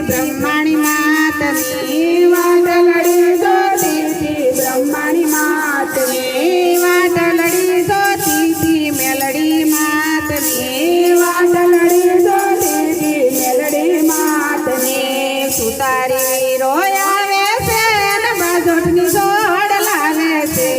બ્રહ્માણી માતની વાટલડી જોતી બ્રહ્માણી માતની વાટલડી જોતી મેલડી માતની વાટલડી જોતી મેલડી માતની સુતારી રોયાવે છે ને બાજોટની જોડ લાવે છે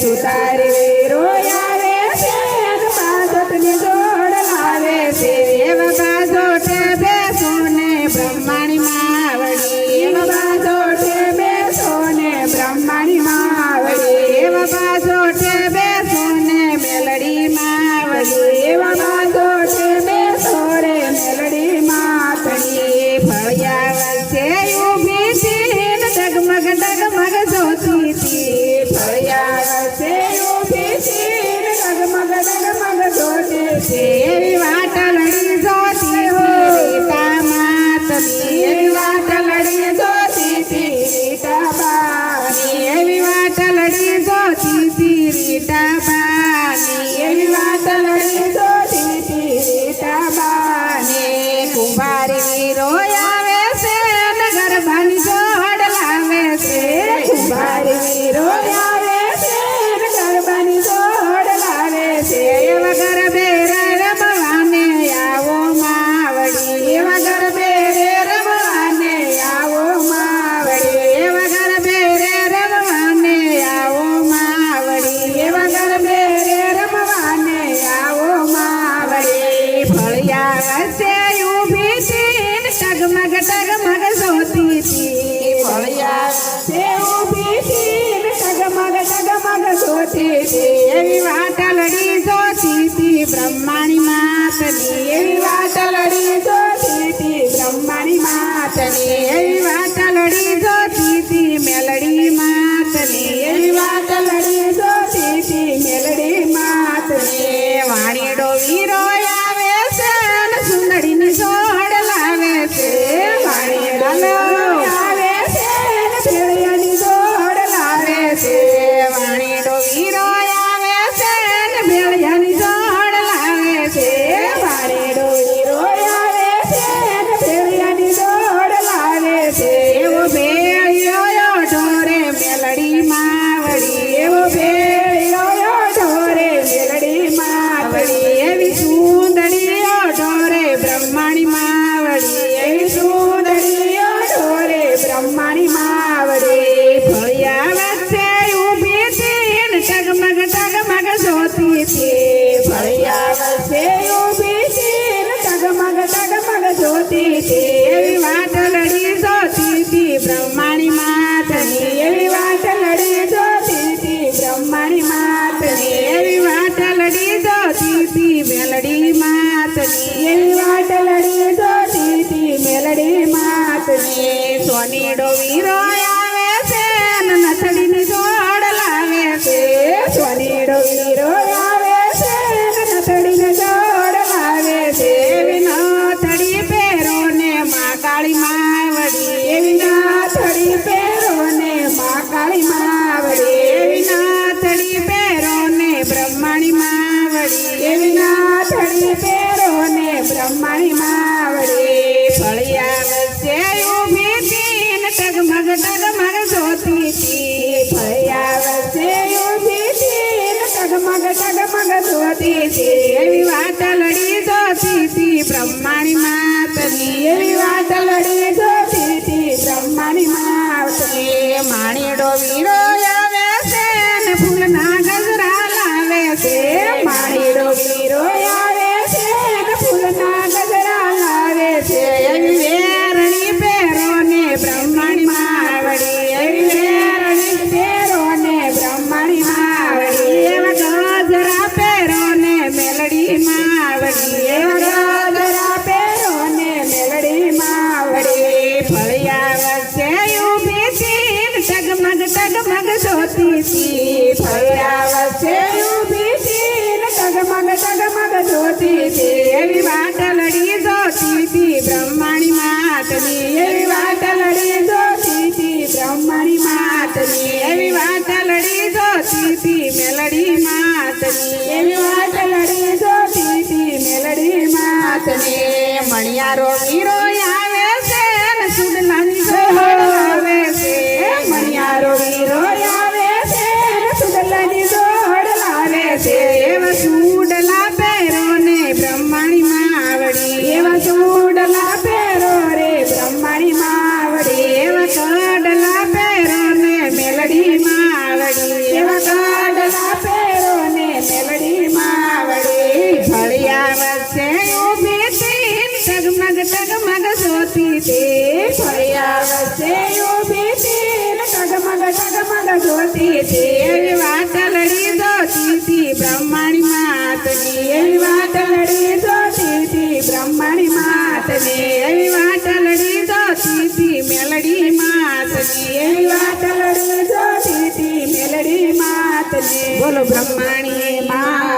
સુતારી રોયાવે છે ને બાજોટની જોડ લાવે છે એવા બાજોટે બેસો ને બ્રહ્માણી માવડી એવા બાજોટે બેસો ને બ્રહ્માણી માવડી એવા બાજોટે બેસો ને મેલડી માવડી એવા બાજોટે બેસો રે મેલડી માતડી ફળિયા વચ્ચે ઊભી હતી ને ડગમગ ડગમગ જોતી હતી ફળિયા વચ્ચે ઊભી હતી ને ડગમગ ડગમગ જોતી હતી એવી વાટલડી જોતી રીતા માતની એવી વાટલડી જોતી રીતા બાની એવી વાટલડી જોતી રીતા બાની એવી વાટલડી જોતી રીતા બાની કુંભારી રોયાવે છે ને ગરબાની જોડ લાવે છે કુંભારી રોયાવે છે ને ગરબાની જોડ લાવે છે એવા ગરબે રમવાને આવો માવડી એવા ગરબે રમવાને આવો માવડી એવા ગરબે રમવાને આવો માવડી એવા ગરબે રમવાને આવો માવડી ફળિયા વચ્ચે ઊભી હતી ને ટગમગ ટગમગ જોતી હતી ફળિયા વચ્ચે ઊભી હતી ને ટગમગ ટગમગ જોતી હતી એવી વાટલડી જોતી હતી બ્રહ્માણી માતની એવી વાટલડી જોતી હતી બ્રહ્માણી માતની એવી વાટલડી જોતી હતી મેલડી માતની એવી વાટલડી જોતી હતી મેલડી માતની વાણીડો વીરો આવે છે ને સુંદરીની જોડ લાવે છે વાણીડો આવે છે ને ભેળિયાની જોડ લાવે છે વાણીડો વીરો આવે છે ને ભેળિયાની જોડ લાવે છે વાણીડો વીરો આવે છે ને ભેળિયાની જોડ લાવે છે એવો ભેળિયો ઢોરે મેલડી માવડી એવો ભેળિયો ઢોરે મેલડી માવડી એવી સુંદરીઓ ઢોરે બ્રહ્માણી માવડી એવી સુંદરીઓ ઢોરે બ્રહ્માણી માવડી ફળિયા વચ્ચે ઊભી હતી ને ટગમગ ટગમગ જોતી હતી ફળિયા વચ્ચે ઊભી હતી ને ટગમગ ટગમગ જોતી હતી એવી વાટલડી જોતી હતી બ્રહ્માણી માતની એવી વાટલડી જોતી હતી બ્રહ્માણી માતની એવી વાટલડી જોતી હતી મેલડી માતની એવી વાટલડી જોતી હતી મેલડી માતની સોનીડો વીરો આવે છે ને નથડીની જોડ લાવે છે સોનીડો વીરો આવે છે ને નથડીની જોડ લાવે છે એવી નથડી પહેરો ને મા કાળી માવડી એવી નથડી પહેરો ને મા કાળી માવડી એવી નથડી પહેરો ને બ્રહ્માણી માવડી એવી નથડી પહેરો ને બ્રહ્માણી માવડી ફળિયા વચ્ચે ઊભી હતી ને ટગમગ ટગમગ જોતી હતી ફળિયા વચ્ચે ઊભી હતી ને ટગમગ ટગમગ જોતી હતી એવી વાટલડી જોતી હતી બ્રહ્માણી માતની એવી વાટલડી જોતી હતી બ્રહ્માણી માતની માણીડો વીરો આવે છે ને ફૂલના ગજરા લાવે છે માણીડો વીરો આવે છે ને ફૂલના ગજરા લાવે છે એવી વેરણી પહેરો ને બ્રહ્માણી માવડી એવી વેરણી પહેરો ને બ્રહ્માણી માવડી એવા ગજરા પહેરો ને મેલડી માવડી એવા ગજરા પહેરો ને મેલડી માવડી ફળિયા વચ્ચે ઊભી હતી ને ટગમગ ટગમગ જોતી હતી ફળિયા વચ્ચે ઊભી હતી ને ટગમગ ટગમગ જોતી હતી એવી વાટલડી જોતી હતી બ્રહ્માણી માતની એવી વાટલડી જોતી હતી બ્રહ્માણી માતની એવી વાટલડી જોતી હતી મેલડી માતની એવી વાટલડી જોતી હતી મેલડી માતની મણિયારો વીરો આવે છે ને ટગમગ જોતી તે ફળિયા વચ્ચે ઊભી તે ટગમગ જોતી તે એવી વાટલડી જોતી હતી બ્રહ્માણી માતની એવી વાટલડી જોતી હતી બ્રહ્માણી માતની એવી વાટલડી જોતી હતી મેલડી માતની એવી વાટલડી જોતી હતી મેલડી માતની બોલો બ્રહ્માણી મા